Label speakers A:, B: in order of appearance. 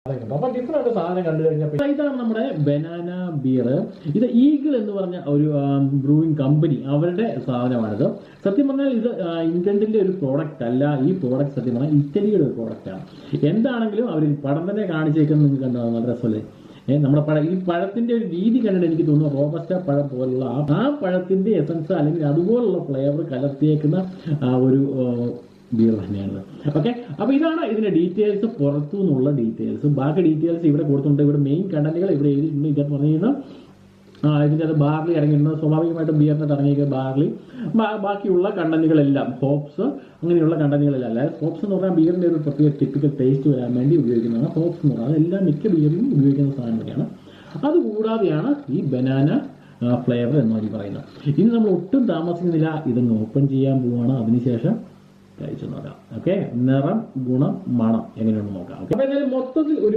A: അപ്പൊ ഡിഫറെന്റ് സാധനം കണ്ടു കഴിഞ്ഞപ്പോൾ ഇതാണ് നമ്മുടെ ബനാന ബിയർ. ഇത് ഈഗിൾ എന്ന് പറഞ്ഞ ഒരു ബ്രൂയിങ് കമ്പനി അവരുടെ സാധനമാണിത്. സത്യം പറഞ്ഞാൽ ഇത് ഇംഗ്ലണ്ടിന്റെ ഒരു പ്രോഡക്റ്റ് അല്ല. ഈ പ്രോഡക്റ്റ് സത്യം പറഞ്ഞാൽ ഇറ്റലിയുടെ ഒരു പ്രോഡക്റ്റാണ്. എന്താണെങ്കിലും അവർ പടം തന്നെ കാണിച്ചേക്കുന്നത് നിങ്ങൾക്ക് കണ്ടോ, നല്ല രസമല്ലേ? നമ്മുടെ ഈ പഴത്തിന്റെ ഒരു രീതി കണ്ടിട്ട് എനിക്ക് തോന്നുന്നു റോബസ്റ്റ പഴം പോലുള്ള ആ പഴത്തിന്റെ എസൻസ് അല്ലെങ്കിൽ അതുപോലുള്ള ഫ്ലേവർ കലർത്തിയേക്കുന്ന ഒരു ബിയർ തന്നെയാണ്. ഓക്കെ, അപ്പൊ ഇതാണ് ഇതിന്റെ ഡീറ്റെയിൽസ്, പുറത്തു നിന്നുള്ള ഡീറ്റെയിൽസ്. ബാക്കി ഡീറ്റെയിൽസ് ഇവിടെ കൊടുത്തിട്ടുണ്ട്. ഇവിടെ മെയിൻ കണ്ടന്റുകൾ ഇവിടെ എഴുതിയിട്ടുണ്ട്. ഇതെന്ന് പറഞ്ഞു കഴിഞ്ഞാൽ ഇതിൻ്റെ അത് ബാർലി ഇറങ്ങിയിട്ടുണ്ട്. സ്വാഭാവികമായിട്ടും ബിയറിനകത്ത് ഇറങ്ങിയ ബാർലി, ബാക്കിയുള്ള കണ്ടന്റുകളെല്ലാം ഹോപ്സ്, അങ്ങനെയുള്ള കണ്ടന്റുകളെല്ലാം. അല്ലാതെ ഹോപ്സ് എന്ന് പറഞ്ഞാൽ ബിയറിന്റെ ഒരു പ്രത്യേക ടിപ്പിക്കൽ ടേസ്റ്റ് വരാൻ വേണ്ടി ഉപയോഗിക്കുന്നതാണ് ഹോപ്സ് എന്ന് പറഞ്ഞാൽ. അതെല്ലാം മിക്ക ബിയറിലും ഉപയോഗിക്കുന്ന സാധനം തന്നെയാണ്. അതുകൂടാതെയാണ് ഈ ബനാന ഫ്ലേവർ എന്ന് പറയുന്നത്. ഇനി നമ്മൾ ഒട്ടും താമസിക്കുന്നില്ല, ഇതൊന്ന് ഓപ്പൺ ചെയ്യാൻ പോവുകയാണ്. അതിനുശേഷം കഴിച്ചു നോക്കാം. ഓക്കെ, നിറം, ഗുണം, മണം എങ്ങനെയുണ്ടെന്ന് നോക്കാം. അപ്പൊ എന്തായാലും മൊത്തത്തിൽ ഒരു